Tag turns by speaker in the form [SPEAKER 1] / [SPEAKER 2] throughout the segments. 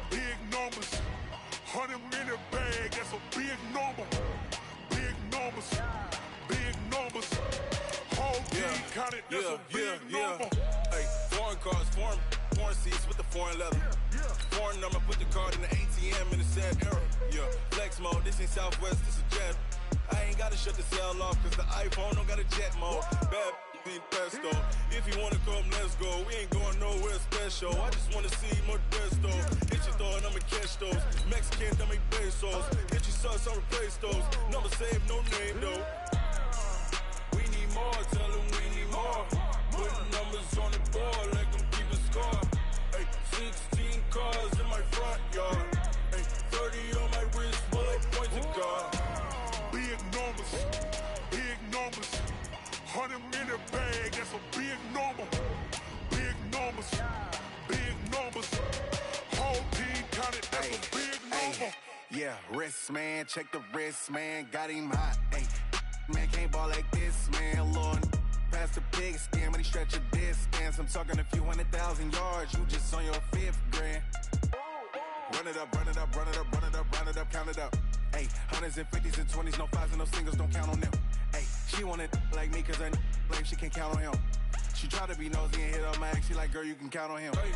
[SPEAKER 1] big numbers. 100-minute bag, that's a big number. Big numbers, big numbers. Whole team counted, that's a big number.
[SPEAKER 2] Hey, foreign cars, foreign seats with the foreign leather. Foreign number, put the card in the ATM in the sad era. Yeah, flex mode, this ain't Southwest, this is jet. I ain't gotta shut the cell off, cause the iPhone don't got a jet mode. Bad be pesto. If you wanna come, let's go. We ain't going nowhere special. I just wanna see more Modesto. Hit your thought, I'ma catch those. Mexican, dummy pesos. Hit your sus, I'll replace those. Number saved, no name though. We need more, tell them we need more. Putting numbers on the board, like them keep a score. Hey, 16 cars in my front yard. Hey, 30 on my wrist, bullet pointed car.
[SPEAKER 1] Big numbers, big numbers. 100-minute bag, that's a big number. Big numbers, big numbers. Whole team counted, that's a big number.
[SPEAKER 3] Yeah, wrist man, check the wrist man, got him hot. Ay, man can't ball like this, man. Lord, past the pig skin when he stretch a distance. I'm talking a few 100,000 yards, you just on your 5th grand. Run it up, run it up, run it up, run it up, run it up, count it up. Ay, hundreds and 50s and 20s, no 5s and no singles, don't count on them. Ay, she wanted like me cause her like she can't count on him. She tried to be nosy and hit up my ex, she like, girl, you can count on him.
[SPEAKER 2] Hey,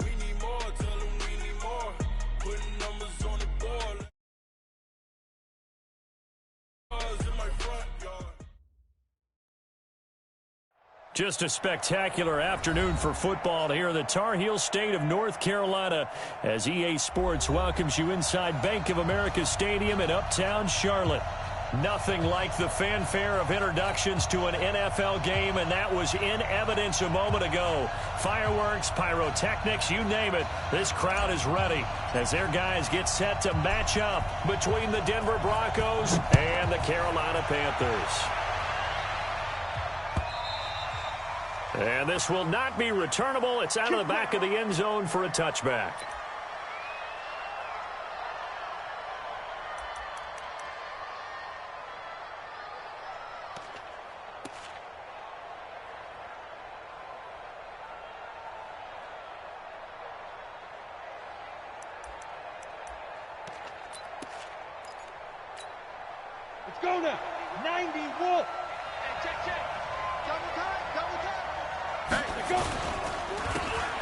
[SPEAKER 2] we need more, tell them we need more. Putting numbers on the board. In my front yard.
[SPEAKER 4] Just a spectacular afternoon for football here in the Tar Heel state of North Carolina as EA Sports welcomes you inside Bank of America Stadium in Uptown Charlotte. Nothing like the fanfare of introductions to an NFL game, and that was in evidence a moment ago. Fireworks, pyrotechnics, you name it. This crowd is ready as their guys get set to match up between the Denver Broncos and the Carolina Panthers. And this will not be returnable. It's out of the back of the end zone for a touchback.
[SPEAKER 5] Let's go now. 90 Wolf. Check.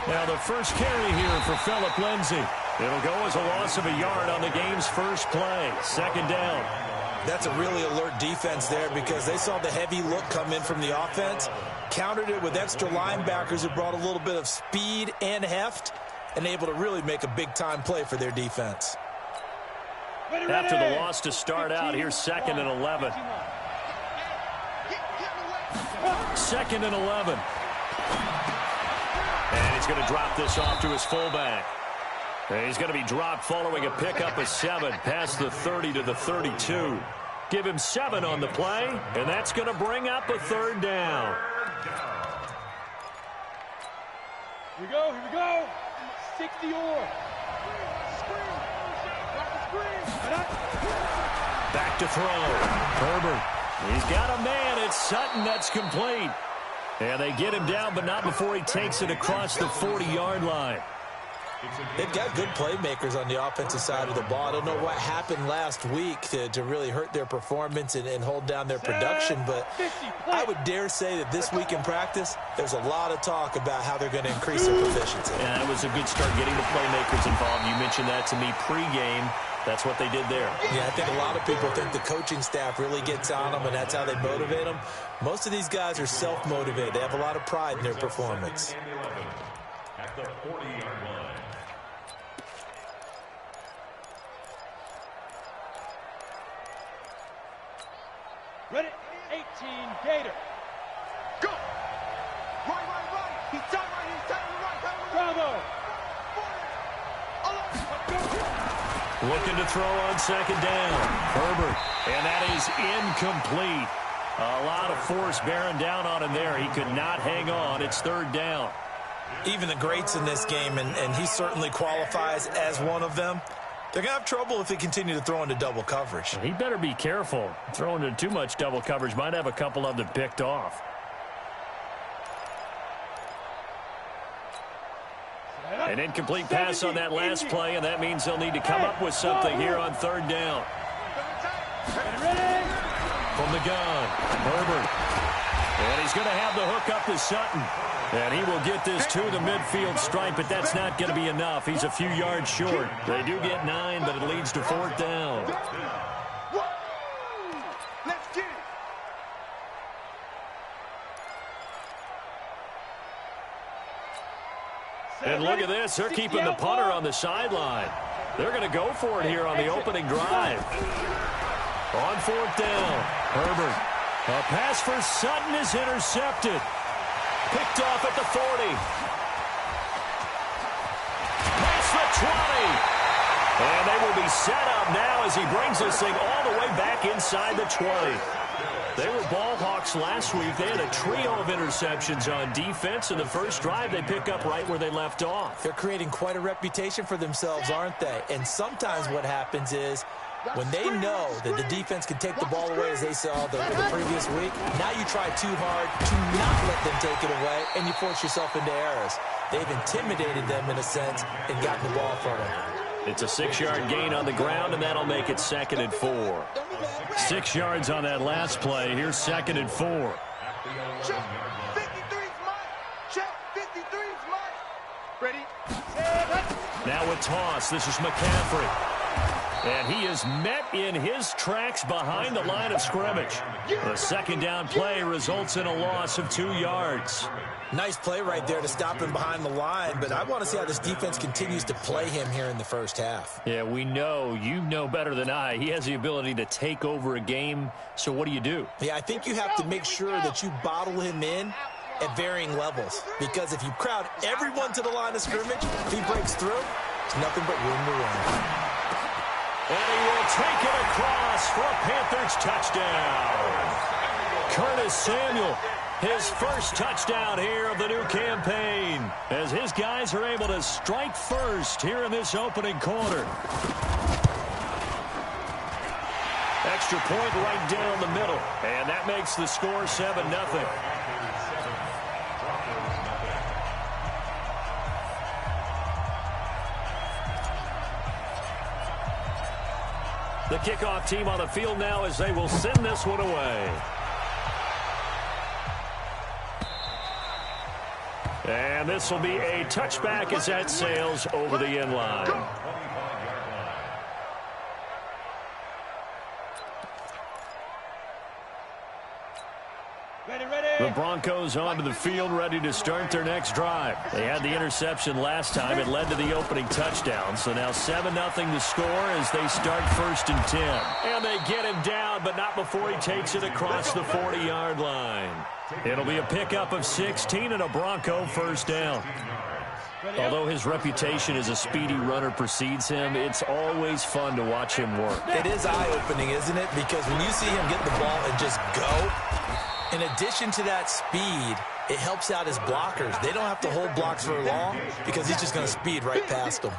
[SPEAKER 4] Now the first carry here for Phillip Lindsay. It'll go as a loss of a yard on the game's first play. Second down.
[SPEAKER 6] That's a really alert defense there because they saw the heavy look come in from the offense, countered it with extra linebackers who brought a little bit of speed and heft, and able to really make a big-time play for their defense.
[SPEAKER 4] After the loss to start out, here's 2nd and 11. 2nd and 11. And he's going to drop this off to his fullback. And he's going to be dropped following a pickup of 7 past the 30 to the 32. Give him 7 on the play, and that's going to bring up a 3rd down.
[SPEAKER 5] Here we go. 60 or.
[SPEAKER 4] Back to throw. Herbert. He's got a man. It's Sutton. That's complete. And they get him down, but not before he takes it across the 40-yard line.
[SPEAKER 6] They've got good playmakers on the offensive side of the ball. I don't know what happened last week to really hurt their performance and hold down their production, but I would dare say that this week in practice, there's a lot of talk about how they're going to increase their proficiency.
[SPEAKER 4] Yeah, that was a good start getting the playmakers involved. You mentioned that to me pregame. That's what they did there.
[SPEAKER 6] Yeah, I think a lot of people think the coaching staff really gets on them, and that's how they motivate them. Most of these guys are self-motivated. They have a lot of pride in their performance.
[SPEAKER 7] At the 40-yard line.
[SPEAKER 5] Ready? 18, Gator. Go! Right. He's tight right. Bravo!
[SPEAKER 4] Looking to throw on 2nd down. Herbert. And that is incomplete. A lot of force bearing down on him there. He could not hang on. It's 3rd down.
[SPEAKER 6] Even the greats in this game, and he certainly qualifies as one of them, they're going to have trouble if they continue to throw into double coverage.
[SPEAKER 4] He better be careful. Throwing into too much double coverage might have a couple of them picked off. An incomplete pass on that last play, and that means they'll need to come up with something here on third down. From the gun, Herbert. And he's going to have the hook up to Sutton. And he will get this to the midfield stripe, but that's not going to be enough. He's a few yards short. They do get 9, but it leads to fourth down.
[SPEAKER 1] Let's get it.
[SPEAKER 4] And look at this. They're keeping the punter on the sideline. They're going to go for it here on the opening drive. On fourth down, Herbert. A pass for Sutton is intercepted. Picked off at the 40. Past the 20. And they will be set up now as he brings this thing all the way back inside the 20. They were ball hawks last week. They had a trio of interceptions on defense. In the first drive, they pick up right where they left off.
[SPEAKER 6] They're creating quite a reputation for themselves, aren't they? And sometimes what happens is, when they know that the defense can take the ball away, as they saw the previous week, now you try too hard to not let them take it away, and you force yourself into errors. They've intimidated them, in a sense, and gotten the ball from them.
[SPEAKER 4] It's a 6-yard gain on the ground, and that'll make it 2nd and 4. 6 yards on that last play. Here's 2nd and 4.
[SPEAKER 1] Check 53's mark. Check 53's mark. Ready?
[SPEAKER 4] Now a toss. This is McCaffrey. And he is met in his tracks behind the line of scrimmage. The second down play results in a loss of 2 yards.
[SPEAKER 6] Nice play right there to stop him behind the line, but I want to see how this defense continues to play him here in the first half.
[SPEAKER 4] Yeah, we know. You know better than I. He has the ability to take over a game, so what do?
[SPEAKER 6] Yeah, I think you have to make sure that you bottle him in at varying levels, because if you crowd everyone to the line of scrimmage, if he breaks through, there's nothing but room to run.
[SPEAKER 4] And he will take it across for a Panthers touchdown. Curtis Samuel, his first touchdown here of the new campaign, as his guys are able to strike first here in this opening quarter. Extra point right down the middle, and that makes the score 7-0. The kickoff team on the field now as they will send this one away. And this will be a touchback as that sails over the end line. The Broncos onto the field, ready to start their next drive. They had the interception last time. It led to the opening touchdown. So now 7-0 to score as they start 1st and 10. And they get him down, but not before he takes it across the 40-yard line. It'll be a pickup of 16 and a Bronco first down. Although his reputation as a speedy runner precedes him, it's always fun to watch him work.
[SPEAKER 6] It is eye-opening, isn't it? Because when you see him get the ball and just go, in addition to that speed, it helps out his blockers. They don't have to hold blocks for long because he's just going to speed right past them.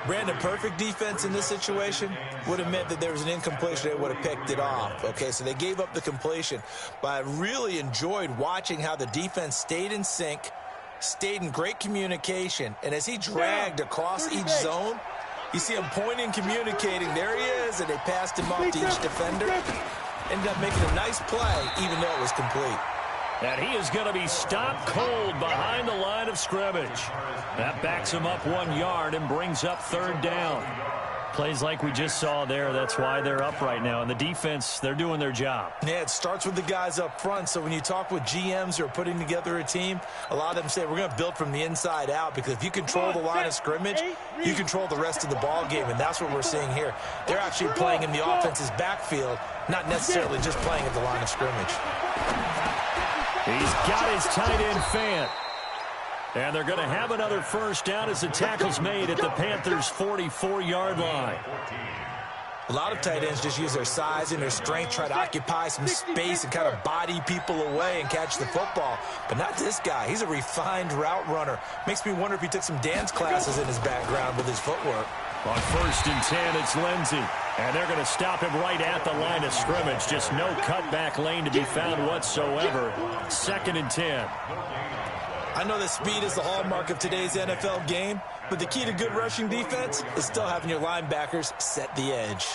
[SPEAKER 6] Brandon, perfect defense in this situation would have meant that there was an incompletion. They would have picked it off. Okay, so they gave up the completion. But I really enjoyed watching how the defense stayed in sync, stayed in great communication, and as he dragged across each zone, you see him pointing, communicating. There he is, and they passed him off to each defender. Ended up making a nice play, even though it was complete.
[SPEAKER 4] And he is going to be stopped cold behind the line of scrimmage. That backs him up 1 yard and brings up 3rd down. Plays like we just saw there, that's why they're up right now. And the defense, they're doing their job.
[SPEAKER 6] Yeah, it starts with the guys up front. So when you talk with GMs who are putting together a team, a lot of them say we're going to build from the inside out, because if you control the line of scrimmage, you control the rest of the ball game, and that's what we're seeing here. They're actually playing in the offense's backfield, not necessarily just playing at the line of scrimmage.
[SPEAKER 4] He's got his tight end Fant. And they're going to have another first down as the tackle's made at the Panthers' 44-yard line.
[SPEAKER 6] A lot of tight ends just use their size and their strength, try to occupy some space and kind of body people away and catch the football. But not this guy. He's a refined route runner. Makes me wonder if he took some dance classes in his background with his footwork.
[SPEAKER 4] On 1st and 10, it's Lindsey. And they're going to stop him right at the line of scrimmage. Just no cutback lane to be found whatsoever. 2nd and 10.
[SPEAKER 6] I know that speed is the hallmark of today's NFL game, but the key to good rushing defense is still having your linebackers set the edge.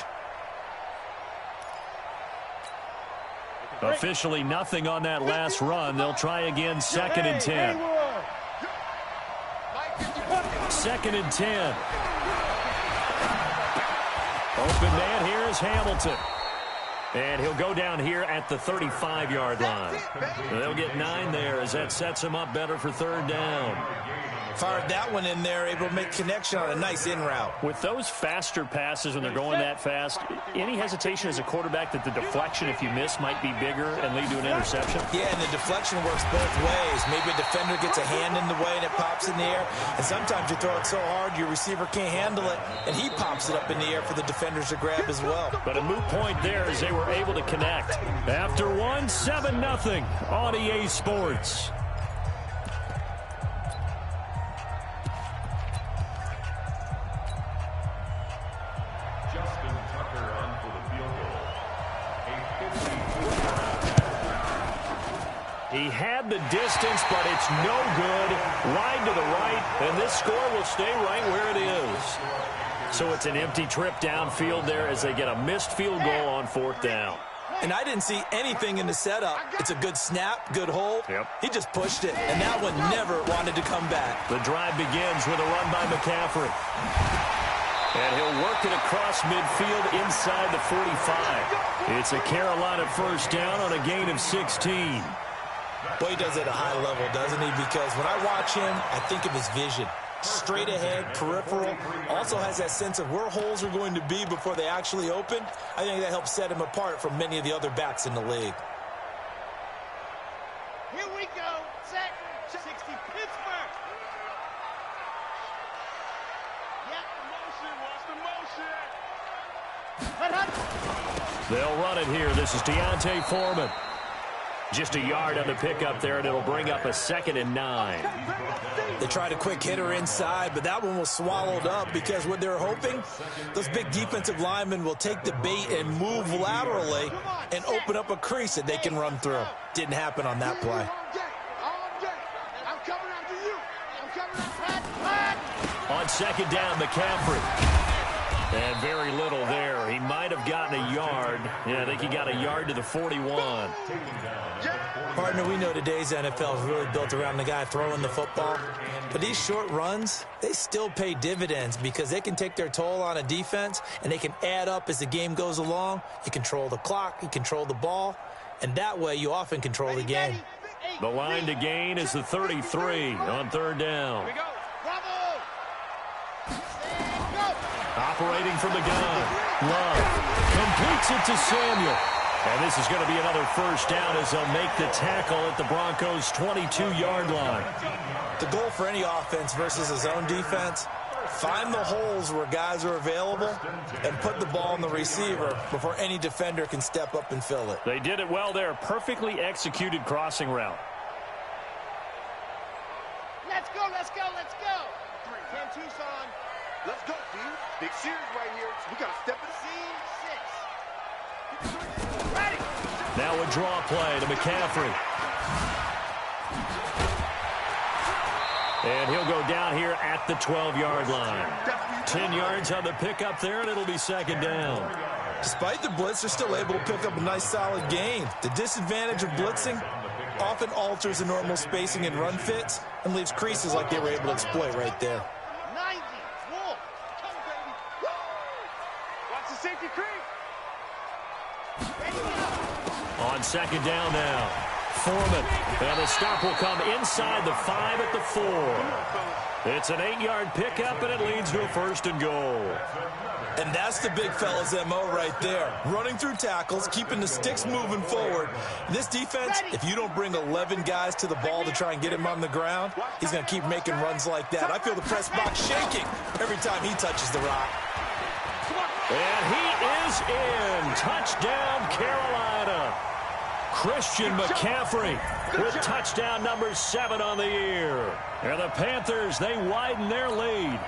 [SPEAKER 4] Officially nothing on that last run. They'll try again, 2nd and 10. 2nd and 10. Open man here is Hamilton. And he'll go down here at the 35-yard line. They'll get 9 there as that sets him up better for 3rd down.
[SPEAKER 6] Fired that one in there, able to make connection on a nice in route.
[SPEAKER 4] With those faster passes when they're going that fast, any hesitation as a quarterback that the deflection, if you miss, might be bigger and lead to an interception?
[SPEAKER 6] Yeah, and the deflection works both ways. Maybe a defender gets a hand in the way and it pops in the air. And sometimes you throw it so hard your receiver can't handle it, and he pops it up in the air for the defenders to grab as well.
[SPEAKER 4] But a moot point there as they were able to connect. After one, 7-0 on EA Sports. He had the distance, but it's no good. Wide to the right, and this score will stay right where it is. So it's an empty trip downfield there as they get a missed field goal on 4th down.
[SPEAKER 6] And I didn't see anything in the setup. It's a good snap, good hold.
[SPEAKER 4] Yep.
[SPEAKER 6] He just pushed it, and that one never wanted to come back.
[SPEAKER 4] The drive begins with a run by McCaffrey. And he'll work it across midfield inside the 45. It's a Carolina 1st down on a gain of 16.
[SPEAKER 6] Boy, he does it at a high level, doesn't he? Because when I watch him, I think of his vision. Straight ahead, peripheral. Also has that sense of where holes are going to be before they actually open. I think that helps set him apart from many of the other backs in the league.
[SPEAKER 5] Here we go. Set. 60 Pittsburgh. Yep, the motion. Watch the motion.
[SPEAKER 4] They'll run it here. This is Deontay Foreman. Just a yard on the pickup there, and it'll bring up a 2nd and 9.
[SPEAKER 6] They tried a quick hitter inside, but that one was swallowed up because what they're hoping, those big defensive linemen will take the bait and move laterally and open up a crease that they can run through. Didn't happen on that play.
[SPEAKER 4] On 2nd down, McCaffrey. And very little there. He might have gotten a yard. Yeah, I think he got a yard to the 41.
[SPEAKER 6] Partner, we know today's NFL is really built around the guy throwing the football. But these short runs, they still pay dividends because they can take their toll on a defense and they can add up as the game goes along. You control the clock, you control the ball, and that way you often control the game.
[SPEAKER 4] The line to gain is the 33 on 3rd down. Operating from the gun. Love completes it to Samuel. And this is going to be another 1st down as they'll make the tackle at the Broncos' 22-yard line.
[SPEAKER 6] The goal for any offense versus his own defense, find the holes where guys are available and put the ball on the receiver before any defender can step up and fill it.
[SPEAKER 4] They did it well there. Perfectly executed crossing route.
[SPEAKER 5] Let's go, let's go, let's go. 10 Tucson. Let's go, dude. Big series right here. We got to step in. Scene 6. Ready.
[SPEAKER 4] Now a draw play to McCaffrey. And he'll go down here at the 12-yard line. 10 yards on the pickup there, and it'll be 2nd down.
[SPEAKER 6] Despite the blitz, they're still able to pick up a nice, solid gain. The disadvantage of blitzing often alters the normal spacing and run fits and leaves creases like they were able to exploit right there.
[SPEAKER 5] 90. Whoa. Come, baby. Woo. Watch the safety creep.
[SPEAKER 4] On 2nd down now, Foreman. And the stop will come inside the 5 at the 4. It's an 8-yard pickup, and it leads to a 1st and goal.
[SPEAKER 6] And that's the big fella's MO right there. Running through tackles, keeping the sticks moving forward. This defense, if you don't bring 11 guys to the ball to try and get him on the ground, he's going to keep making runs like that. I feel the press box shaking every time he touches the rock.
[SPEAKER 4] And he is in. Touchdown, Carolina. Christian McCaffrey with touchdown number 7 on the year. And the Panthers, they widen their lead.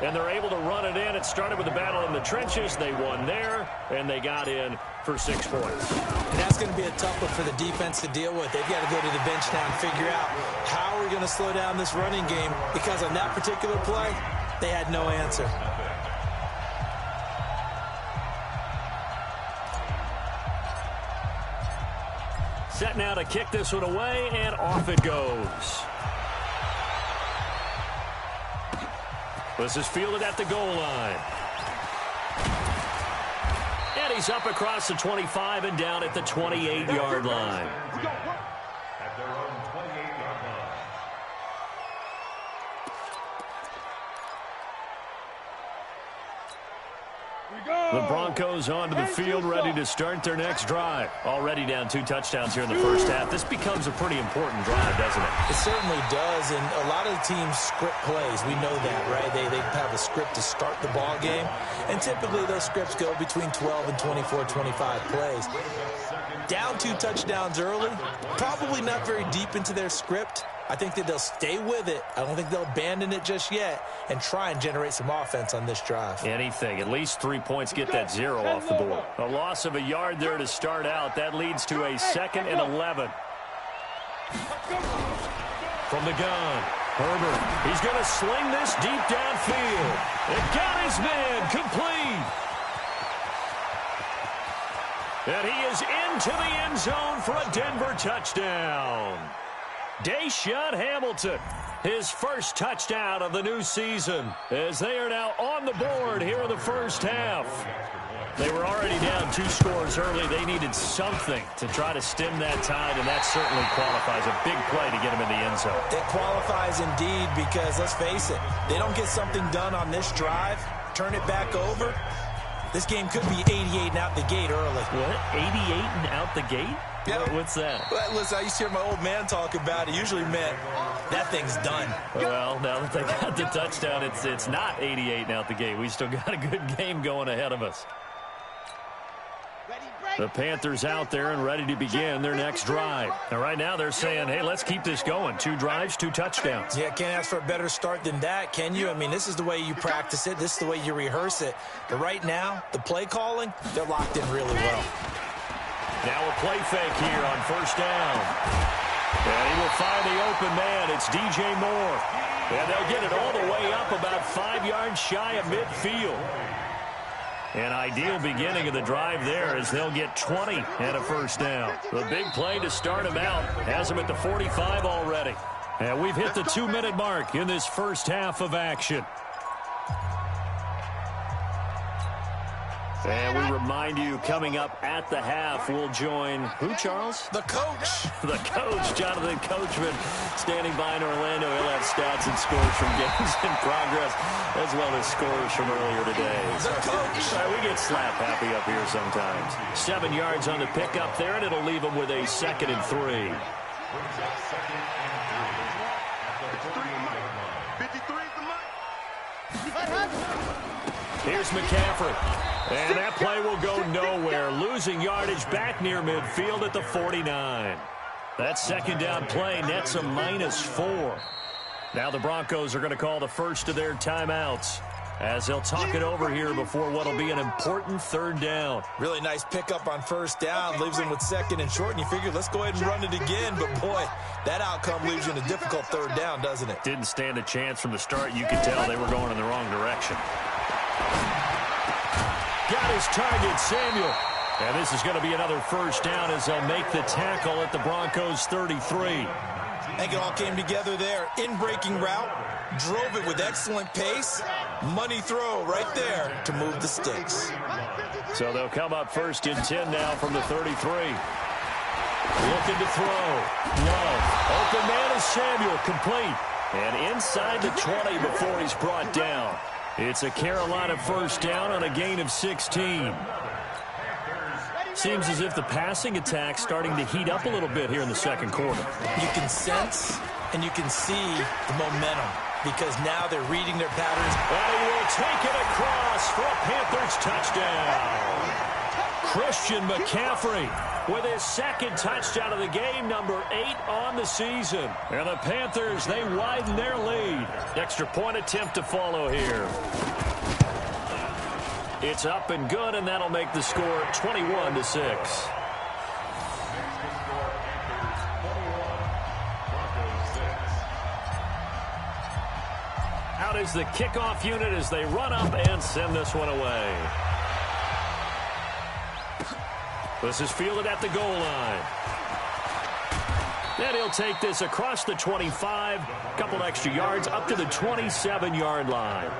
[SPEAKER 4] and they're able to run it in. It started with a battle in the trenches. They won there, and they got in for 6 points.
[SPEAKER 6] And that's going to be a tough one for the defense to deal with. They've got to go to the bench now and figure out how are we going to slow down this running game, because on that particular play, they had no answer.
[SPEAKER 4] Set now to kick this one away, and off it goes. This is fielded at the goal line. And he's up across the 25 and down at the 28-yard line.
[SPEAKER 7] At their own 28-yard line.
[SPEAKER 4] The Broncos onto the field, ready to start their next drive. Already down 2 touchdowns here in the first half. This becomes a pretty important drive, doesn't it?
[SPEAKER 6] It certainly does, and a lot of the teams script plays. We know that, right? They have a script to start the ball game, and typically those scripts go between 12 and 24, 25 plays. Down 2 touchdowns early, probably not very deep into their script. I think that they'll stay with it. I don't think they'll abandon it just yet and try and generate some offense on this drive.
[SPEAKER 4] Anything. At least 3 points, get that 0 off the board. A loss of a yard there to start out. That leads to a 2nd and 11. From the gun, Herbert. He's going to sling this deep downfield. It got his man complete. And he is into the end zone for a Denver touchdown. Deshaun Hamilton, his first touchdown of the new season, as they are now on the board here in the first half. They were already down 2 scores early. They needed something to try to stem that tide, and that certainly qualifies. A big play to get him in the end zone.
[SPEAKER 6] It qualifies indeed, because let's face it, they don't get something done on this drive, turn it back over, this game could be 88 and out the gate early.
[SPEAKER 4] What? 88 and out the gate?
[SPEAKER 6] Yeah.
[SPEAKER 4] What's that?
[SPEAKER 6] Well, listen, I used to hear my old man talk about it. Usually meant that thing's done.
[SPEAKER 4] Well, now that they got the touchdown, it's not 88 and out the gate. We still got a good game going ahead of us. The Panthers out there and ready to begin their next drive. And right now they're saying, hey, let's keep this going. 2 drives, 2 touchdowns.
[SPEAKER 6] Yeah, can't ask for a better start than that, can you? I mean, this is the way you practice it. This is the way you rehearse it. But right now, the play calling, they're locked in really well.
[SPEAKER 4] Now a play fake here on first down. And he will find the open man. It's DJ Moore. And they'll get it all the way up about 5 yards shy of midfield. An ideal beginning of the drive there, as they'll get 20 and a first down. The big play to start him out has him at the 45 already. And we've hit the 2-minute mark in this first half of action. And we remind you, coming up at the half, we'll join who, Charles?
[SPEAKER 6] The coach.
[SPEAKER 4] The coach, Jonathan Coachman, standing by in Orlando. He'll have stats and scores from games in progress, as well as scores from earlier today.
[SPEAKER 6] The coach.
[SPEAKER 4] We get slap happy up here sometimes. 7 yards on the pickup there, and it'll leave them with a 2nd and 3.
[SPEAKER 5] 53's the mark.
[SPEAKER 4] Here's McCaffrey. And that play will go nowhere. Losing yardage back near midfield at the 49. That 2nd down play nets a -4. Now the Broncos are going to call the first of their timeouts, as they'll talk it over here before what will be an important 3rd down.
[SPEAKER 6] Really nice pickup on first down. Leaves them with 2nd and short, and you figure, let's go ahead and run it again. But, boy, that outcome leaves you in a difficult 3rd down, doesn't it?
[SPEAKER 4] Didn't stand a chance from the start. You could tell they were going in the wrong direction. Got his target, Samuel. And this is going to be another first down as they'll make the tackle at the Broncos' 33.
[SPEAKER 6] I think it all came together there. In-breaking route, drove it with excellent pace. Money throw right there to move the sticks.
[SPEAKER 4] So they'll come up 1st and 10 now from the 33. Looking to throw. Love. Open man is Samuel, complete. And inside the 20 before he's brought down. It's a Carolina first down on a gain of 16. Seems as if the passing attack's starting to heat up a little bit here in the 2nd quarter.
[SPEAKER 6] You can sense and you can see the momentum, because now they're reading their patterns.
[SPEAKER 4] And he will take it across for a Panthers touchdown. Christian McCaffrey with his 2nd touchdown of the game, number 8 on the season. And the Panthers, they widen their lead. Now extra point attempt to follow here. It's up and good, and that'll make the score 21-6. Out is the kickoff unit as they run up and send this one away. This is fielded at the goal line. And he'll take this across the 25, a couple extra yards up to the 27-yard line.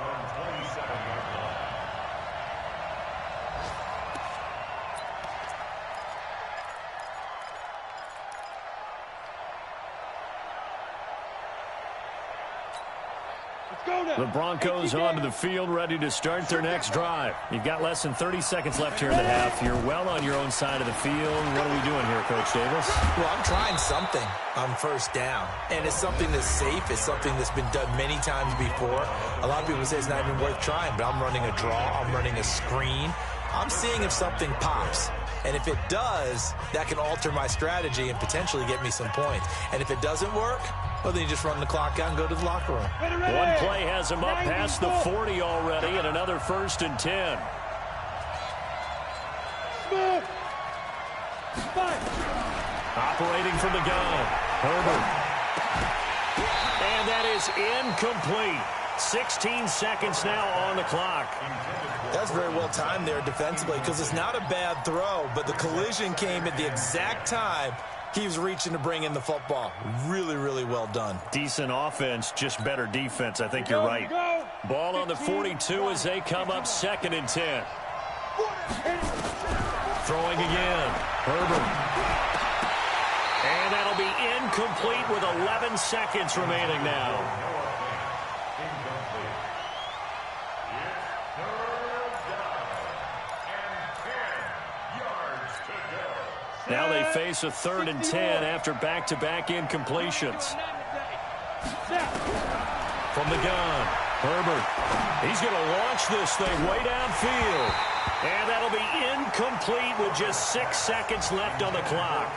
[SPEAKER 4] The Broncos onto the field, ready to start their next drive. You've got less than 30 seconds left here in the half. You're well on your own side of the field. What are we doing here, Coach Davis?
[SPEAKER 6] Well, I'm trying something on first down, and it's something that's safe. It's something that's been done many times before. A lot of people say it's not even worth trying, but I'm running a draw. I'm running a screen. I'm seeing if something pops. And if it does, that can alter my strategy and potentially get me some points. And if it doesn't work, well, then you just run the clock out and go to the locker room.
[SPEAKER 4] One play has him up past the 40 already, and another 1st and 10. Operating from the gun, Herbert. And that is incomplete. 16 seconds now on the clock.
[SPEAKER 6] That's very well timed there defensively because it's not a bad throw, but the collision came at the exact time he was reaching to bring in the football. Really, really well done.
[SPEAKER 4] Decent offense, just better defense. I think you're right. Ball on the 42 as they come up 2nd and 10. Throwing again. Herbert. And that'll be incomplete with 11 seconds remaining now. Now they face a 3rd and 10 after back-to-back incompletions. From the gun, Herbert. He's going to launch this thing way downfield. And that'll be incomplete with just 6 seconds left on the clock.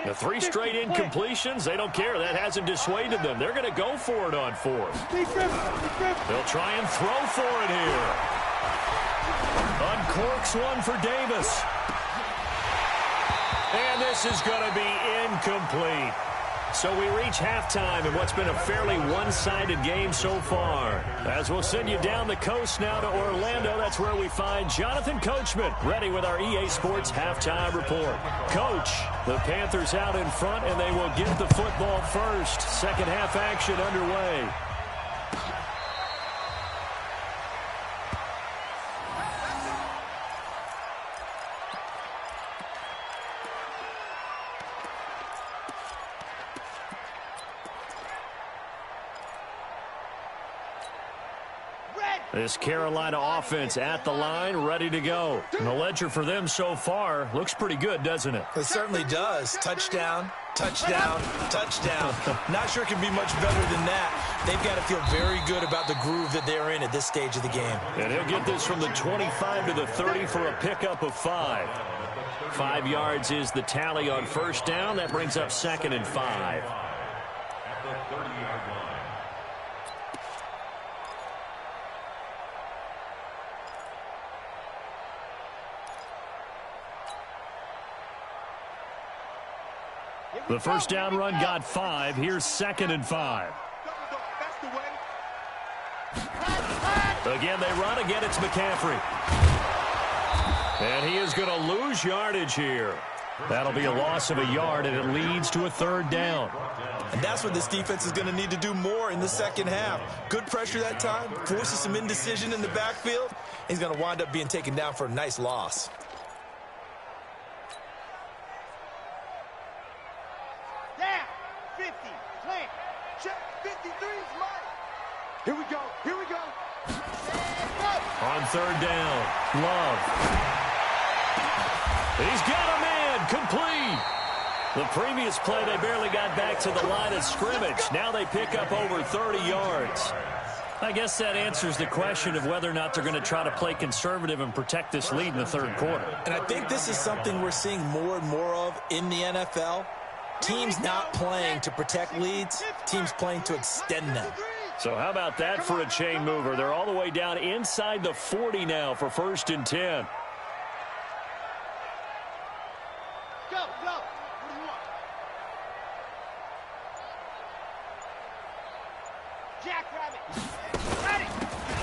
[SPEAKER 4] The 3 straight incompletions, they don't care. That hasn't dissuaded them. They're going to go for it on 4th. They'll try and throw for it here. Uncorks one for Davis. And this is going to be incomplete. So we reach halftime in what's been a fairly one-sided game so far. As we'll send you down the coast now to Orlando, that's where we find Jonathan Coachman, ready with our EA Sports Halftime Report. Coach, the Panthers out in front, and they will get the football first. Second half action underway. This Carolina offense at the line, ready to go. And the ledger for them so far looks pretty good, doesn't it?
[SPEAKER 6] It certainly does. Touchdown, touchdown, touchdown. Not sure it can be much better than that. They've got to feel very good about the groove that they're in at this stage of the game.
[SPEAKER 4] And he'll get this from the 25 to the 30 for a pickup of 5. 5 yards is the tally on first down. That brings up 2nd and 5.
[SPEAKER 7] At the 30-yard line.
[SPEAKER 4] The first down run got 5. Here's 2nd and 5. Again, they run. Again, it's McCaffrey. And he is going to lose yardage here. That'll be a loss of a yard, and it leads to a 3rd down.
[SPEAKER 6] And that's what this defense is going to need to do more in the second half. Good pressure that time, forces some indecision in the backfield. He's going to wind up being taken down for a nice loss.
[SPEAKER 5] Here we go. Here we go.
[SPEAKER 4] On 3rd down, Love. He's got a man, complete. The previous play, they barely got back to the line of scrimmage. Now they pick up over 30 yards. I guess that answers the question of whether or not they're going to try to play conservative and protect this lead in the third quarter.
[SPEAKER 6] And I think this is something we're seeing more and more of in the NFL. Teams not playing to protect leads, teams playing to extend them.
[SPEAKER 4] So how about that for a chain mover? They're all the way down inside the 40 now for 1st and 10.
[SPEAKER 5] Go. What do you want? Jackrabbit. Ready.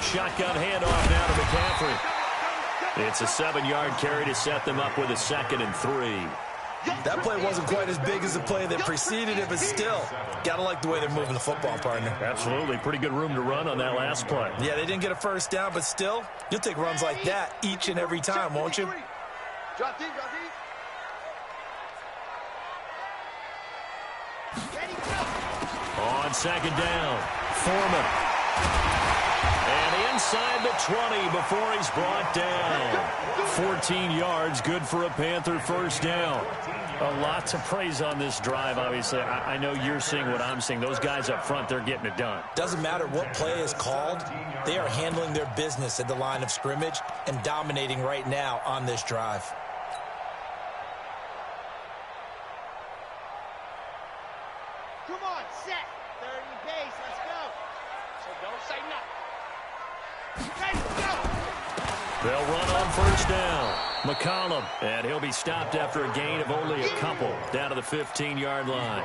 [SPEAKER 4] Shotgun handoff now to McCaffrey. It's a 7-yard carry to set them up with a 2nd and 3.
[SPEAKER 6] That play wasn't quite as big as the play that preceded it, but still, got to like the way they're moving the football, partner.
[SPEAKER 4] Absolutely. Pretty good room to run on that last play.
[SPEAKER 6] Yeah, they didn't get a first down, but still, you'll take runs like that each and every time, won't you?
[SPEAKER 5] Drop deep. Ready, go.
[SPEAKER 4] On 2nd down, Foreman. And inside the 20 before he's brought down. 14 yards, good for a Panther first down. A lot to praise on this drive, obviously. I know you're seeing what I'm seeing. Those guys up front, they're getting it done.
[SPEAKER 6] Doesn't matter what play is called. They are handling their business at the line of scrimmage and dominating right now on this drive.
[SPEAKER 5] Come on, set. 30 base, let's go. So don't say nothing. Ready, go.
[SPEAKER 4] They'll run on first down. McCollum, and he'll be stopped after a gain of only a couple down to the 15-yard line.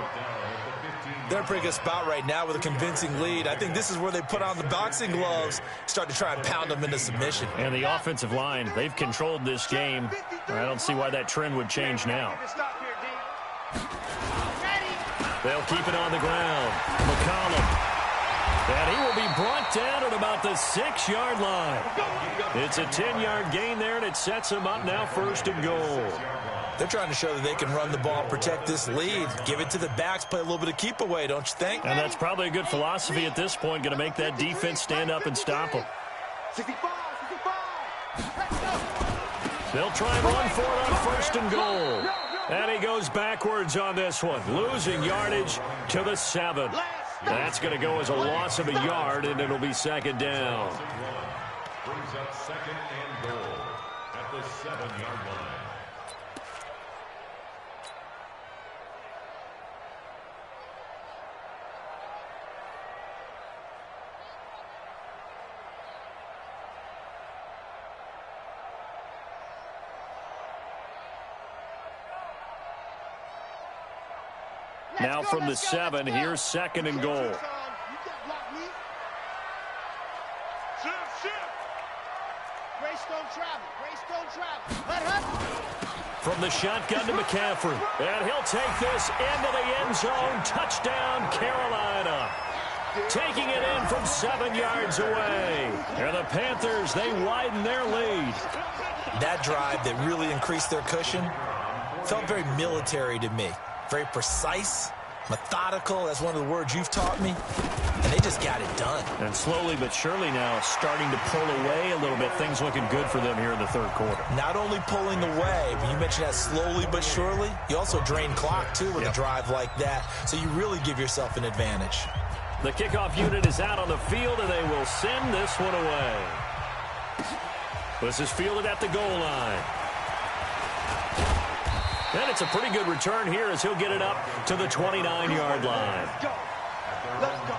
[SPEAKER 6] They're in a pretty good spot right now with a convincing lead. I think this is where they put on the boxing gloves, start to try and pound them into submission.
[SPEAKER 4] And the offensive line, they've controlled this game. I don't see why that trend would change now. They'll keep it on the ground. McCollum. And he will be brought down at about the 6-yard line. It's a 10-yard gain there, and it sets him up now 1st and goal.
[SPEAKER 6] They're trying to show that they can run the ball, protect this lead, give it to the backs, play a little bit of keep away, don't you think?
[SPEAKER 4] And that's probably a good philosophy at this point, going to make that defense stand up and stop them.
[SPEAKER 5] 65. Let's go.
[SPEAKER 4] They'll try and run for it on 1st and goal. And he goes backwards on this one, losing yardage to the 7. That's going to go as a loss of a yard, and it'll be 2nd down.
[SPEAKER 7] Brings up 2nd and goal at the 7-yard line.
[SPEAKER 4] Now from the 7, here's 2nd and goal. From the shotgun to McCaffrey. And he'll take this into the end zone. Touchdown, Carolina. Taking it in from 7 yards away. And the Panthers, they widen their lead.
[SPEAKER 6] That drive that really increased their cushion felt very military to me. Very precise, methodical. That's one of the words you've taught me. And they just got it done.
[SPEAKER 4] And slowly but surely now starting to pull away a little bit. Things looking good for them here in the third quarter.
[SPEAKER 6] Not only pulling away, but you mentioned that slowly but surely. You also drain clock, too, with a drive like that. So you really give yourself an advantage.
[SPEAKER 4] The kickoff unit is out on the field, and they will send this one away. This is fielded at the goal line. And it's a pretty good return here as he'll get it up to the 29-yard line.
[SPEAKER 5] Let's go.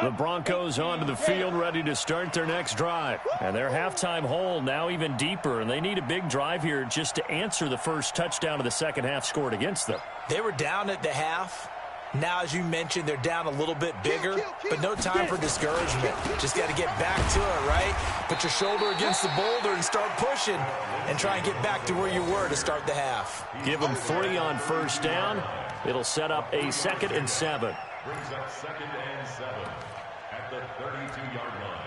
[SPEAKER 4] The Broncos onto the field, ready to start their next drive. And their halftime hole now even deeper, and they need a big drive here just to answer the first touchdown of the second half scored against them.
[SPEAKER 6] They were down at the half. Now, as you mentioned, they're down a little bit bigger, but no time for discouragement. Just got to get back to it, right? Put your shoulder against the boulder and start pushing and try and get back to where you were to start the half.
[SPEAKER 4] Give them 3 on first down. It'll set up a 2nd and 7.
[SPEAKER 7] Brings up 2nd and 7 at the 32-yard line.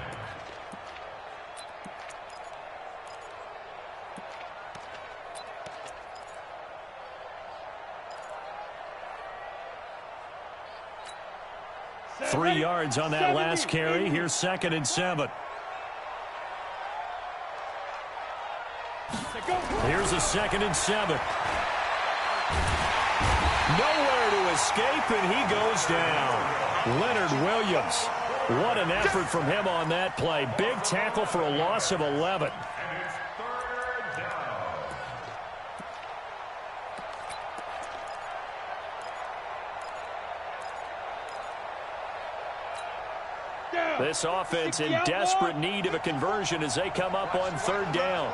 [SPEAKER 4] 3 yards on that last carry. Here's 2nd and 7. Here's a 2nd and 7. Nowhere to escape, and he goes down. Leonard Williams. What an effort from him on that play. Big tackle for a loss of 11. This offense in desperate need of a conversion as they come up on 3rd down.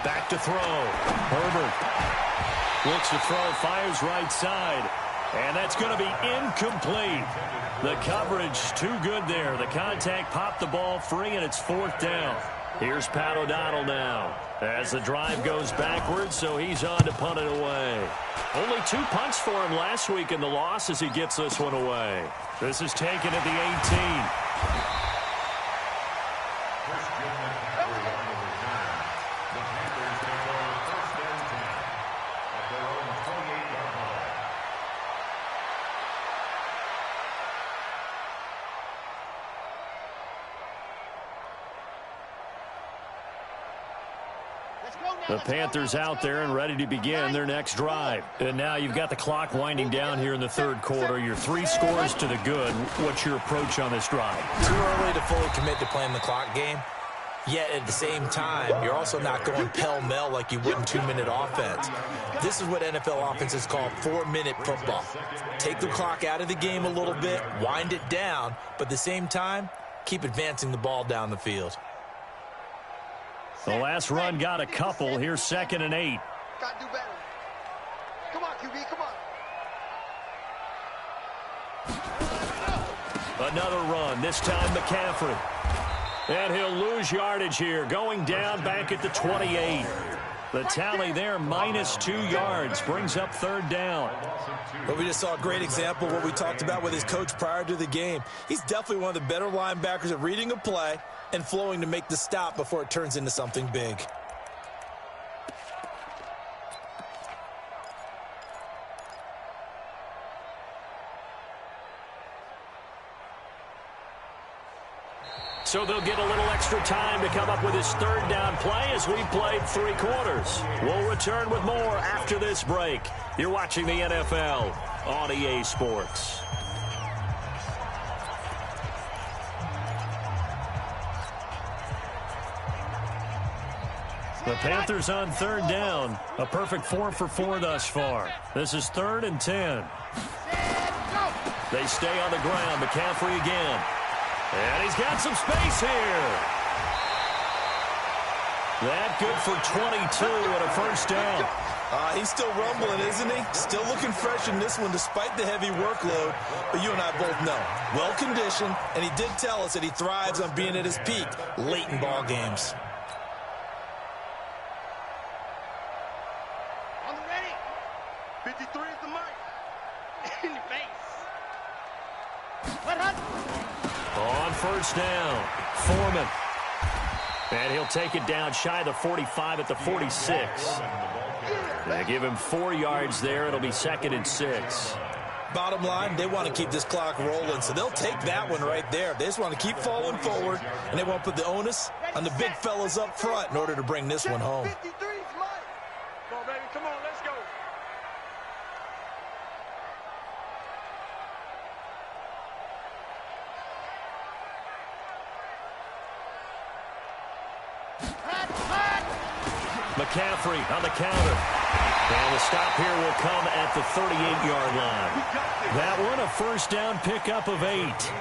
[SPEAKER 4] Back to throw. Herbert looks to throw, fires right side. And that's going to be incomplete. The coverage too good there. The contact popped the ball free, and it's 4th down. Here's Pat O'Donnell now as the drive goes backwards, so he's on to punt it away. Only 2 punts for him last week in the loss as he gets this one away. This is taken at the 18. The Panthers out there and ready to begin their next drive. And now you've got the clock winding down here in the 3rd quarter. You're 3 scores to the good. What's your approach on this drive?
[SPEAKER 6] Too early to fully commit to playing the clock game. Yet at the same time, you're also not going pell-mell like you would in 2-minute offense. This is what NFL offenses call 4-minute football. Take the clock out of the game a little bit, wind it down, but at the same time, keep advancing the ball down the field.
[SPEAKER 4] The last run got a couple. Here's 2nd and 8.
[SPEAKER 5] Gotta do better. Come on, QB, come on.
[SPEAKER 4] Another run, this time McCaffrey. And he'll lose yardage here, going down back at the 28. The tally there, -2 yards, brings up 3rd down.
[SPEAKER 6] But we just saw a great example of what we talked about with his coach prior to the game. He's definitely one of the better linebackers at reading a play and flowing to make the stop before it turns into something big.
[SPEAKER 4] So they'll get a little extra time to come up with his 3rd down play as we've played 3 quarters. We'll return with more after this break. You're watching the NFL on EA Sports. The Panthers on 3rd down. A perfect 4 for 4 thus far. This is 3rd and 10. They stay on the ground. McCaffrey again. And he's got some space here. That good for 22 and a 1st down.
[SPEAKER 6] He's still rumbling, isn't he? Still looking fresh in this one despite the heavy workload. But you and I both know, well-conditioned, and he did tell us that he thrives on being at his peak late in ball games.
[SPEAKER 5] On the ready. 53 is the mic. In your face. What
[SPEAKER 4] On 1st down, Foreman. And he'll take it down shy of the 45 at the 46. They give him 4 yards there. It'll be 2nd and 6.
[SPEAKER 6] Bottom line, they want to keep this clock rolling, so they'll take that one right there. They just want to keep falling forward, and they won't put the onus on the big fellas up front in order to bring this one home.
[SPEAKER 5] 53 is mine. Come on, baby. Come on, let's go.
[SPEAKER 4] McCaffrey on the counter. And the stop here will come at the 38-yard line. That one, a 1st down pickup of 8.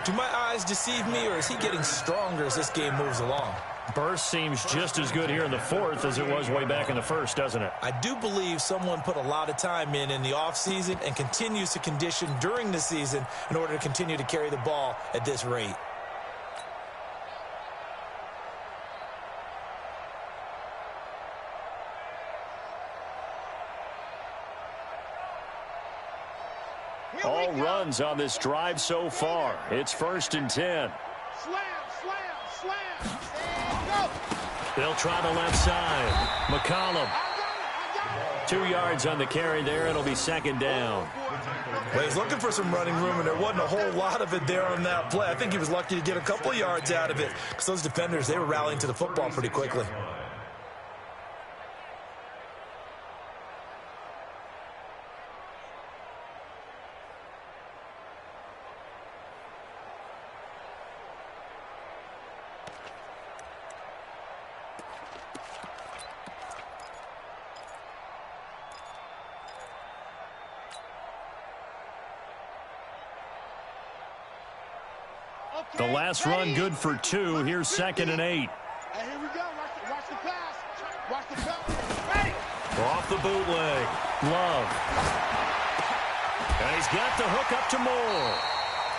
[SPEAKER 6] Do my eyes deceive me, or is he getting stronger as this game moves along?
[SPEAKER 4] Burst seems just as good here in the 4th as it was way back in the 1st, doesn't it?
[SPEAKER 6] I do believe someone put a lot of time in the offseason and continues to condition during the season in order to continue to carry the ball at this rate.
[SPEAKER 4] All runs on this drive so far. It's 1st and 10.
[SPEAKER 5] Slam, slam, slam. And go.
[SPEAKER 4] They'll try the left side. McCollum.
[SPEAKER 5] I got it.
[SPEAKER 4] 2 yards on the carry there. It'll be second down.
[SPEAKER 6] Well, he's looking for some running room, and there wasn't a whole lot of it there on that play. I think he was lucky to get a couple yards out of it because those defenders, they were rallying to the football pretty quickly.
[SPEAKER 4] The last run good for 2. Here's 2nd and 8.
[SPEAKER 5] Hey, here we go. Watch the pass. Watch the pass. Ready.
[SPEAKER 4] Off the bootleg. Love. And he's got the hook up to Moore.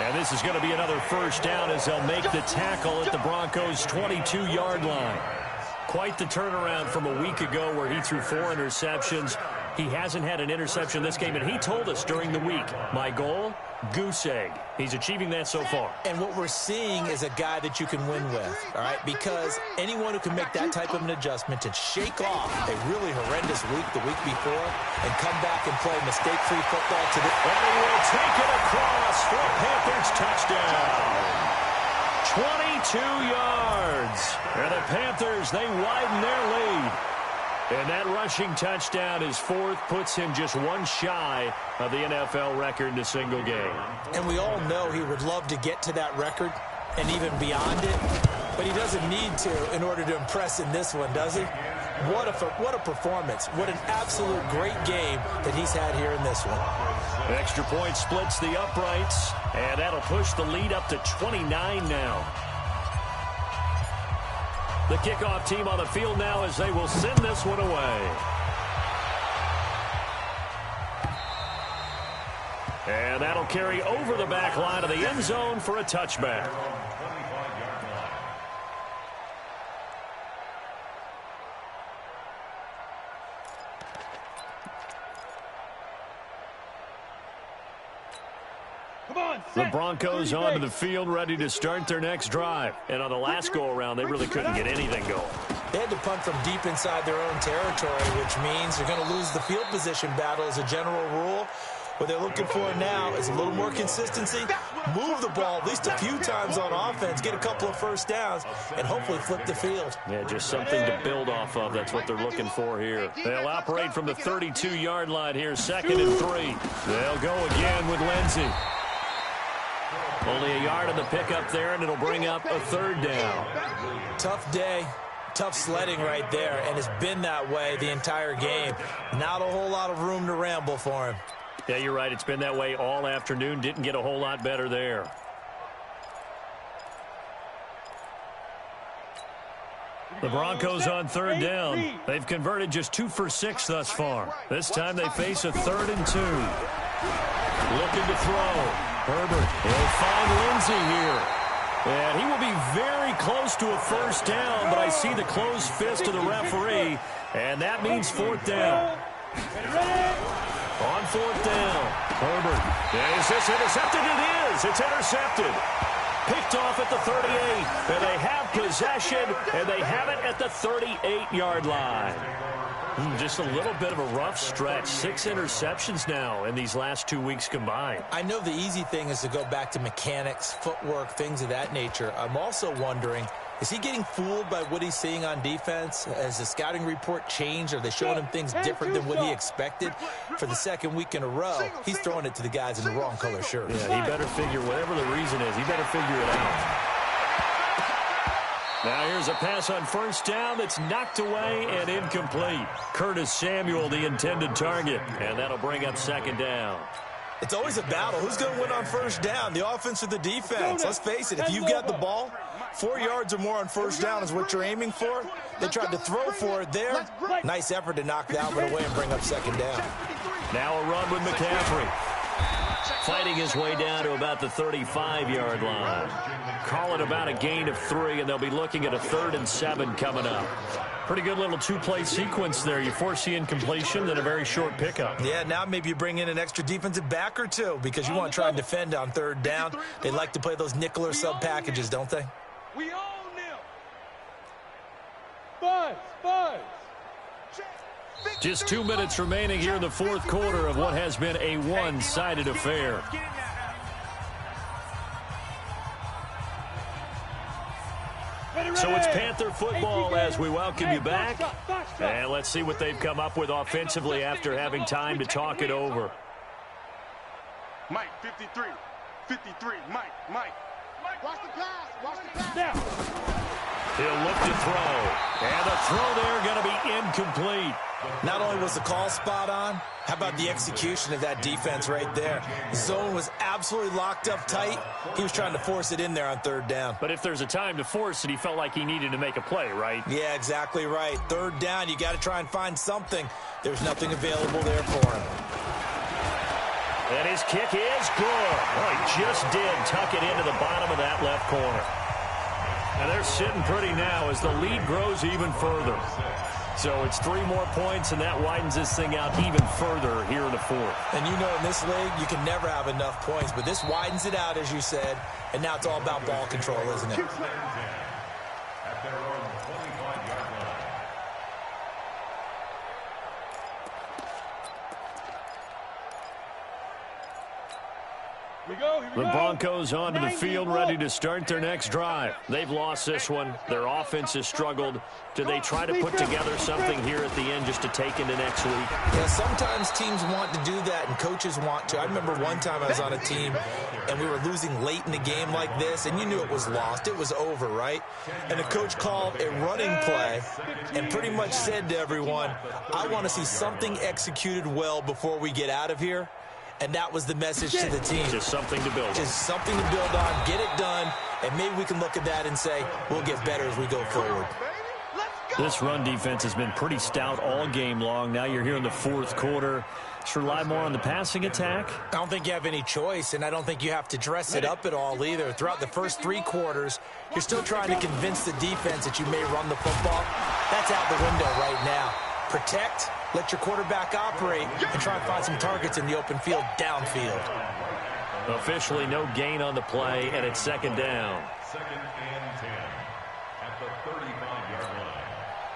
[SPEAKER 4] And this is going to be another first down as they'll make the tackle at the Broncos' 22-yard line. Quite the turnaround from a week ago where he threw 4 interceptions. He hasn't had an interception this game, and he told us during the week, my goal, goose egg. He's achieving that so far.
[SPEAKER 6] And what we're seeing is a guy that you can win with, all right? Because anyone who can make that type of an adjustment and shake off a really horrendous week the week before and come back and play mistake-free football to the...
[SPEAKER 4] And he will take it across for a Panthers touchdown. 22 yards. And the Panthers, they widen their lead. And that rushing touchdown is 4th, puts him just 1 shy of the NFL record in a single game.
[SPEAKER 6] And we all know he would love to get to that record and even beyond it, but he doesn't need to in order to impress in this one, does he? What a performance. What an absolute great game that he's had here in this one.
[SPEAKER 4] An extra point splits the uprights, and that'll push the lead up to 29 now. The kickoff team on the field now as they will send this one away. And that'll carry over the back line of the end zone for a touchback. The Broncos onto the field, ready to start their next drive. And on the last go-around, they really couldn't get anything going.
[SPEAKER 6] They had to punt from deep inside their own territory, which means they're going to lose the field position battle as a general rule. What they're looking for now is a little more consistency, move the ball at least a few times on offense, get a couple of first downs, and hopefully flip the field.
[SPEAKER 4] Yeah, just something to build off of. That's what they're looking for here. They'll operate from the 32-yard line here, 2nd and 3. They'll go again with Lindsey. Only a yard on the pickup there, and it'll bring up a 3rd down.
[SPEAKER 6] Tough day, tough sledding right there, and it's been that way the entire game. Not a whole lot of room to ramble for him.
[SPEAKER 4] Yeah, you're right. It's been that way all afternoon. Didn't get a whole lot better there. The Broncos on 3rd down. They've converted just 2 for 6 thus far. This time they face a 3rd and 2. Looking to throw. Herbert, he'll find Lindsey here. And he will be very close to a first down, but I see the closed fist of the referee, and that means 4th down. On 4th down, Herbert. Is this intercepted? It is. It's intercepted. Picked off at the 38, and they have possession, and they have it at the 38-yard line. Just a little bit of a rough stretch. 6 interceptions now in these last 2 weeks combined.
[SPEAKER 6] I know the easy thing is to go back to mechanics, footwork, things of that nature. I'm also wondering, is he getting fooled by what he's seeing on defense? Has the scouting report changed? Are they showing him things different than what he expected? For the 2nd week in a row, he's throwing it to the guys in the wrong color shirts.
[SPEAKER 4] Yeah, he better figure, whatever the reason is, he better figure it out. Now here's a pass on first down that's knocked away and incomplete. Curtis Samuel, the intended target, and that'll bring up 2nd down.
[SPEAKER 6] It's always a battle. Who's going to win on first down, the offense or the defense? Let's face it, if you've got the ball, 4 yards or more on first down is what you're aiming for. They tried to throw for it there. Nice effort to knock that one away and bring up 2nd down.
[SPEAKER 4] Now a run with McCaffrey. Fighting his way down to about the 35-yard line. Call it about a gain of 3, and they'll be looking at a 3rd and 7 coming up. Pretty good little 2-play sequence there. You force the incompletion, then a very short pickup.
[SPEAKER 6] Yeah, now maybe you bring in an extra defensive back or 2 because you want to try and defend on 3rd down. They like to play those nickel or sub packages, don't they?
[SPEAKER 5] We own them. Buzz.
[SPEAKER 4] Just 2 minutes remaining here in the fourth quarter of what has been a one-sided affair. So it's Panther football as we welcome you back. And let's see what they've come up with offensively after having time to talk it over.
[SPEAKER 8] Mike, 53. 53. Mike.
[SPEAKER 5] Watch the pass. Watch the pass.
[SPEAKER 8] Now.
[SPEAKER 4] He'll look to throw. And the throw there going to be incomplete.
[SPEAKER 6] Not only was the call spot on, how about the execution of that defense right there? The zone was absolutely locked up tight. He was trying to force it in there on third down.
[SPEAKER 4] But if there's a time to force it, he felt like he needed to make a play, right?
[SPEAKER 6] Yeah, exactly right. Third down, you got to try and find something. There's nothing available there for him.
[SPEAKER 4] And his kick is good. Oh, he just did tuck it into the bottom of that left corner. And they're sitting pretty now as the lead grows even further. So it's 3 more points, and that widens this thing out even further here in the fourth.
[SPEAKER 6] And you know in this league, you can never have enough points, but this widens it out, as you said, and now it's all about ball control, isn't it?
[SPEAKER 7] At their own 25-yard line.
[SPEAKER 4] The Broncos onto the field, ready to start their next drive. They've lost this one. Their offense has struggled. Do they try to put together something here at the end just to take into next week?
[SPEAKER 6] Yeah, sometimes teams want to do that, and coaches want to. I remember one time I was on a team, and we were losing late in the game like this, and you knew it was lost. It was over, right? And the coach called a running play and pretty much said to everyone, I want to see something executed well before we get out of here. And that was the message to the team.
[SPEAKER 4] Just something to build on.
[SPEAKER 6] Just something to build on, get it done, and maybe we can look at that and say, we'll get better as we go forward.
[SPEAKER 4] This run defense has been pretty stout all game long. Now you're here in the fourth quarter. Should rely more on the passing attack?
[SPEAKER 6] I don't think you have any choice, and I don't think you have to dress it up at all either. Throughout the first 3 quarters, you're still trying to convince the defense that you may run the football. That's out the window right now. Protect, let your quarterback operate, and try and find some targets in the open field downfield.
[SPEAKER 4] Officially no gain on the play, and it's second down.
[SPEAKER 7] 2nd and 10 at the 35-yard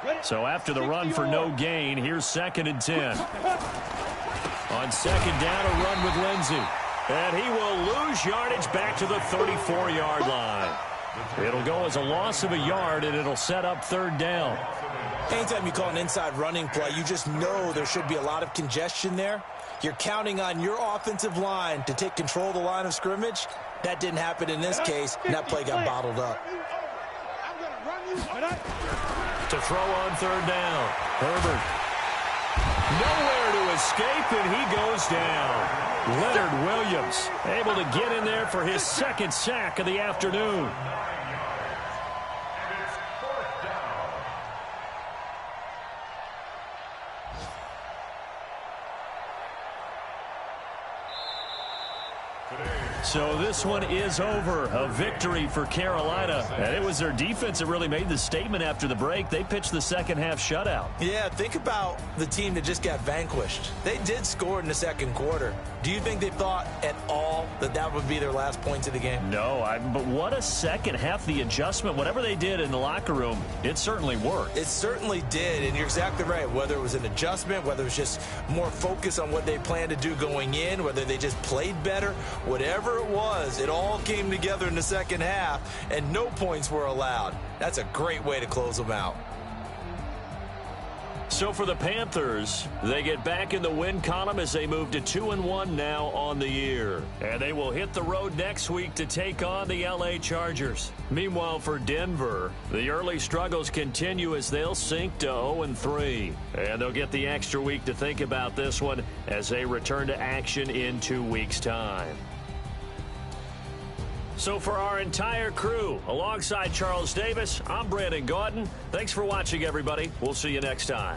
[SPEAKER 7] line.
[SPEAKER 4] So after the run for no gain, here's 2nd and 10. On second down, a run with Lindsey. And he will lose yardage back to the 34-yard line. It'll go as a loss of a yard, and it'll set up third down.
[SPEAKER 6] Anytime you call an inside running play, you just know there should be a lot of congestion there. You're counting on your offensive line to take control of the line of scrimmage. That didn't happen in this case, and that play got bottled up.
[SPEAKER 4] To throw on third down, Herbert. Nowhere to escape, and he goes down. Leonard Williams able to get in there for his 2nd sack of the afternoon. So this one is over. A victory for Carolina. And it was their defense that really made the statement after the break. They pitched the second half shutout.
[SPEAKER 6] Yeah, think about the team that just got vanquished. They did score in the second quarter. Do you think they thought at all that that would be their last points of the game?
[SPEAKER 4] No, but what a second half. The adjustment, whatever they did in the locker room, it certainly worked.
[SPEAKER 6] It certainly did, and you're exactly right. Whether it was an adjustment, whether it was just more focus on what they planned to do going in, whether they just played better, whatever it was, it all came together in the second half, and no points were allowed. That's a great way to close them out.
[SPEAKER 4] So for the Panthers, they get back in the win column as they move to 2-1 now on the year. And they will hit the road next week to take on the LA Chargers. Meanwhile, for Denver, the early struggles continue as they'll sink to 0-3. And they'll get the extra week to think about this one as they return to action in 2 weeks' time. So for our entire crew, alongside Charles Davis, I'm Brandon Gaudin. Thanks for watching, everybody. We'll see you next time.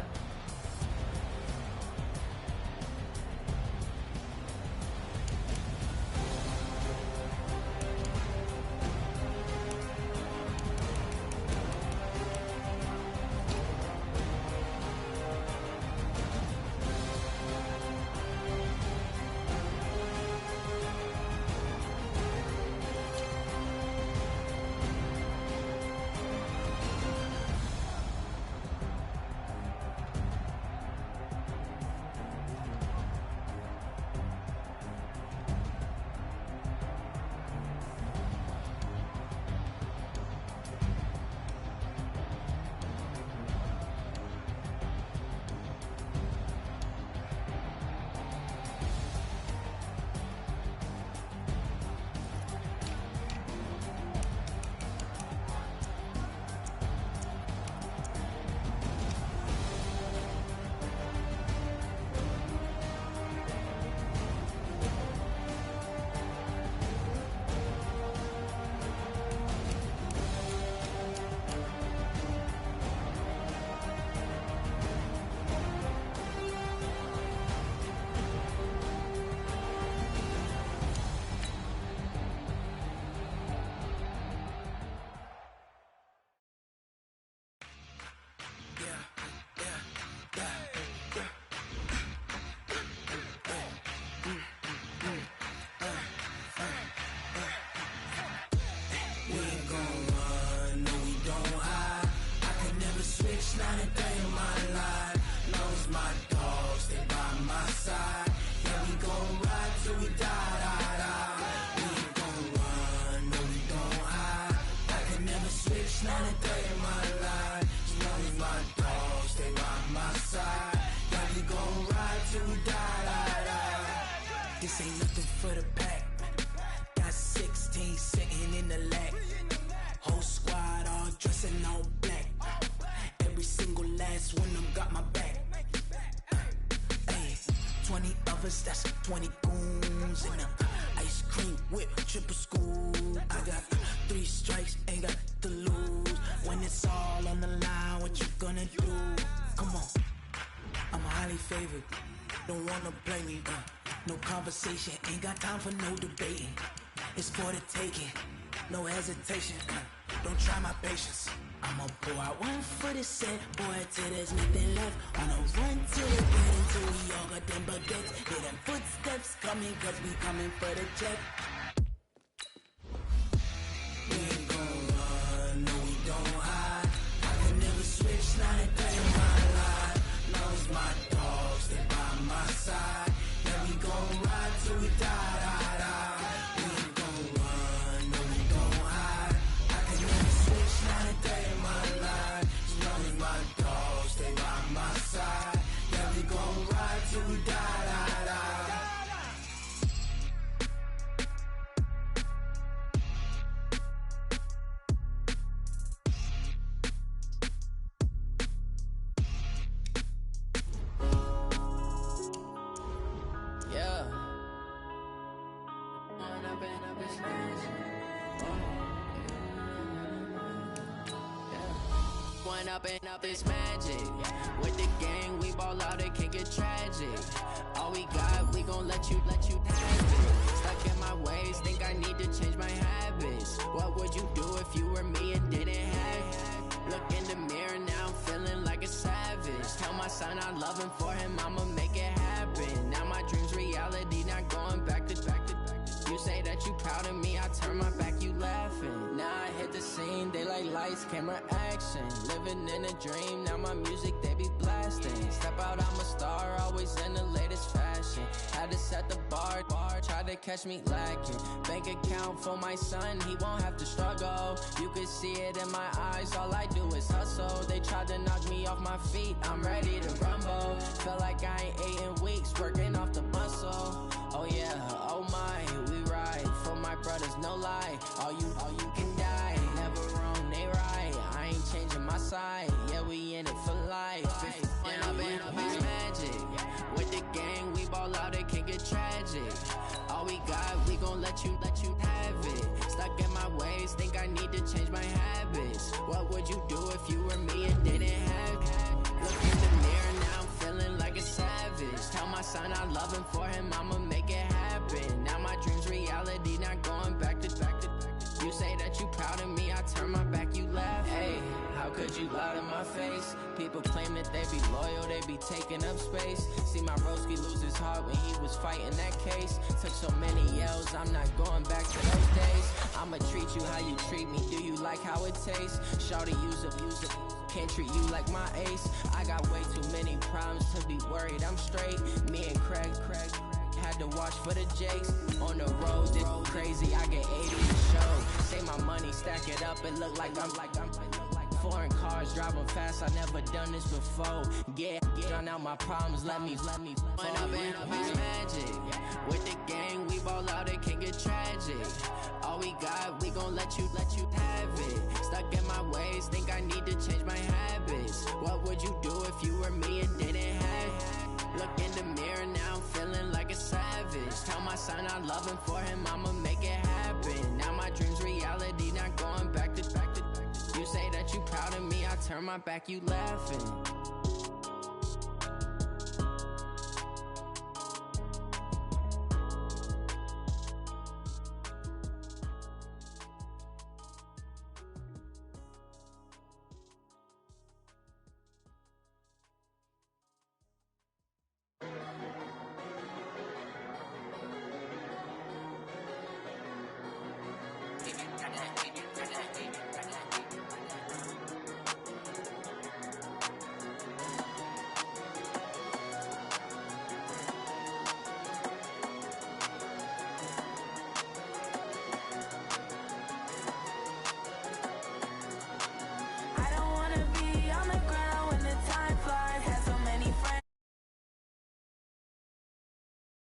[SPEAKER 9] choppers, that's 20 goons in them. Ice cream whip, triple school. I got 3 strikes, ain't got to lose. When it's all on the line, what you gonna do? Come on, I'm highly favored. Don't wanna play me, no conversation, ain't got time for no debating. It's for the taking, no hesitation, don't try my patience. I'ma pour out one for the set, boy, till there's nothing left. On a run till we get until we all got them baguettes. Hear them footsteps coming, cause we coming for the check. We ain't gon' run, no we don't hide. I can never switch, not a day in my life. Long as my dogs, they by my side. Yeah, we gon' ride till we die, die, die. We ain't gon' run, no we don't hide. I can never switch, not a day in my life. As long as my dogs, they by my side. Yeah, we gon' ride till we die, die, die.
[SPEAKER 10] Up is magic. With the gang, we ball out, it can get tragic. All we got, we gon' let you have it. Stuck in my ways, think I need to change my habits. What would you do if you were me and didn't have it? Look in the mirror now, I'm feeling like a savage. Tell my son I love him, for him I'ma make it happen. Now my dream's reality, not going back to. You say that you proud of me, I turn my back, you laughing. Now I hit the scene, they like lights, camera, action. Living in a dream, now my music, they be blasting. Step out, I'm a star, always in the latest fashion. Had to set the bar, try to catch me lacking. Bank account for my son, he won't have to struggle. You can see it in my eyes, all I do is hustle. They tried to knock me off my feet, I'm ready to rumble. Feel like I ain't ate in weeks, working off the muscle. Oh yeah, oh my, we ride for my brothers, no lie. All you can die, never wrong, they right. I ain't changing my side, yeah, we in it for life. When up is magic. With the gang, we ball out, it can get tragic. All we got, we gon' let you have it. Stuck in my ways, think I need to change my habits. What would you do if you were me and didn't have it? Look in the mirror now, I'm feeling like a savage. Tell my son I love him, for him I'ma make it happen. Now my dream's reality, not going back to. You say that you proud of me, I turn my back, you laugh. Hey, how could you lie to my face? People claim that they be loyal, they be taking up space. See my broski lose his heart when he was fighting that case. Took so many yells, I'm not going back to those days. I'ma treat you how you treat me, do you like how it tastes? Shawty, use it. Can't treat you like my ace. I got way too many problems to be worried, I'm straight. Me and Craig had to watch for the Jakes. On the road, this crazy, I get 80 to show. Say my money, stack it up, it look like I'm foreign cars, driving fast, I never done this before. Get drown out my problems, let me When up is magic. With the gang, we ball out, it can get tragic. All we got, we gon' let you have it. Stuck in my ways, think I need to change my habits. What would you do if you were me and didn't have it? Look in the mirror now, I'm feeling like a savage. Tell my son I love him, for him I'ma make it happen. Now my dream's reality, not going back to. You say that you proud of me, I turn my back, you laughing.